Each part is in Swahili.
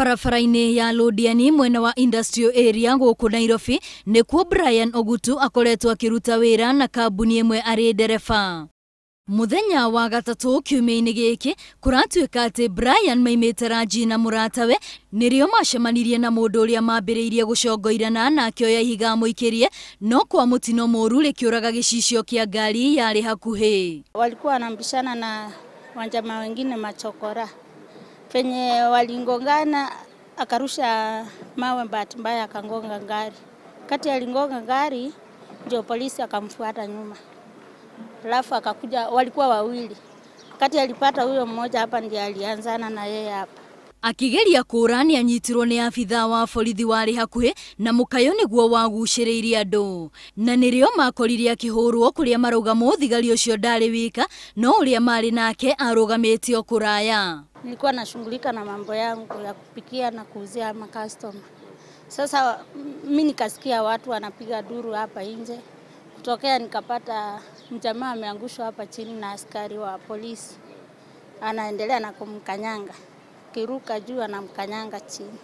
Barabara-inĩ ya Londiani mwena wa industrial area gũkũ Nairobi nĩkuo Brian Ogutu akoretwo akĩruta wĩra na kambuni ĩmwe arĩ ndereba. Muthenya wa gatatũ kiumia-inĩ gĩkĩ kũratuĩka atĩ Brian maimĩte ranji na mũratawe nĩrĩo macemanirie na mũndũ ũrĩa mambĩrĩirie gũcongoirana na akĩoya ihiga mũikĩrie, no kwa mũtino mũru rĩkĩũraga gĩcicio kĩa ngari yarĩ hakuhĩ. Walikuwa wanambishana na wanjamaa wengine machokora. Penye walingongana akarusha mawe, bahati mbaya akangonga gari. Kati alingonga gari ndio polisi akamfuata nyuma. Alafu akakuja, walikuwa wawili. Kati alipata huyo mmoja hapa ndiye alianzana na yeye hapa. Akigeria kũrani anyitirwo nĩ abitha wa borithi warĩ hakuhĩ na mũkayo nĩguo wagucĩrĩirie andũ. Na nĩrĩo makoririe akĩhũrwo kũrĩa maraugamwo thigari ũcio ndarĩ wika, no ũrĩa marĩ nake arũgamĩte o kũraya. Nilikuwa nashughulika na mambo yangu ya kupikia na kuuzia makastoma. Sasa mimi nikasikia watu wanapiga duru hapa nje. Kutokea nikapata mjamaa ameangushwa hapa chini na askari wa polisi. Anaendelea na kumkanyanga. Kiruka juu anamkanyanga chini.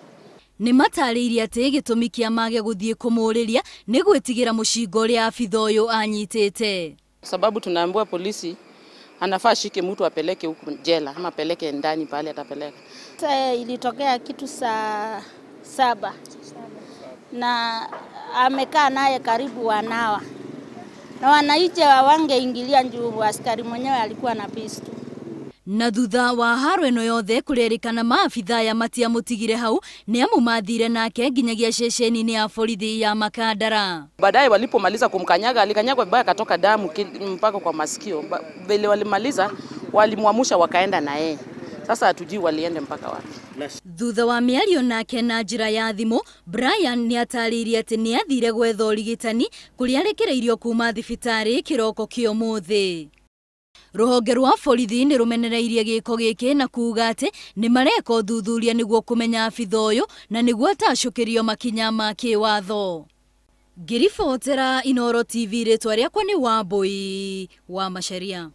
Nĩ matarĩirie atĩ gĩtũmi kĩa mage gũthiĩ kũmũrĩria nĩ gwĩtigĩra mũcinga ũrĩa abitha ũyũ anyitĩte. Sababu tunaambiwa polisi anafaa ashike mtu apeleke huko jela ama apeleke ndani pale atapeleka. Sasa ilitokea kitu saa 7 na amekaa naye karibu wanawa. Na wanaiche wangeingilia juu askari mwenyewe alikuwa na pisto. Na thutha wa haro ĩno yothe kũrerĩkana maabitha ya matiamũtigire hau nĩamu mathire nake nginyagia ceceni-inĩ ya borithi ya Makandara. Baadaye walipomaliza kumkanyaga, alikanyagwa vibaya akatoka damu mpaka kwa masikio. Vile walimaliza walimwamusha wakaenda na yeye. Sasa hatujui waliende mpaka wapi. Thutha wa mĩario nake na njĩra ya thimũ, Brian nĩ atarĩirie atĩ nĩ athire gwetha ũrigitani kũrĩa arekereirio kuma thibitarĩ kĩroko kĩa ũmũthĩ. Rũhonge rwa borithi nĩ rũmenereirie gĩko gĩkĩ na kuuga atĩ nĩ mareka ũthuthuria nĩguo kũmenya abitha ũyũ na nĩguo atacũkĩrio makinya ma kĩwatho. Ngĩribotera Inooro TV, rĩtwa rĩakwa nĩ Wambui wa Macharia.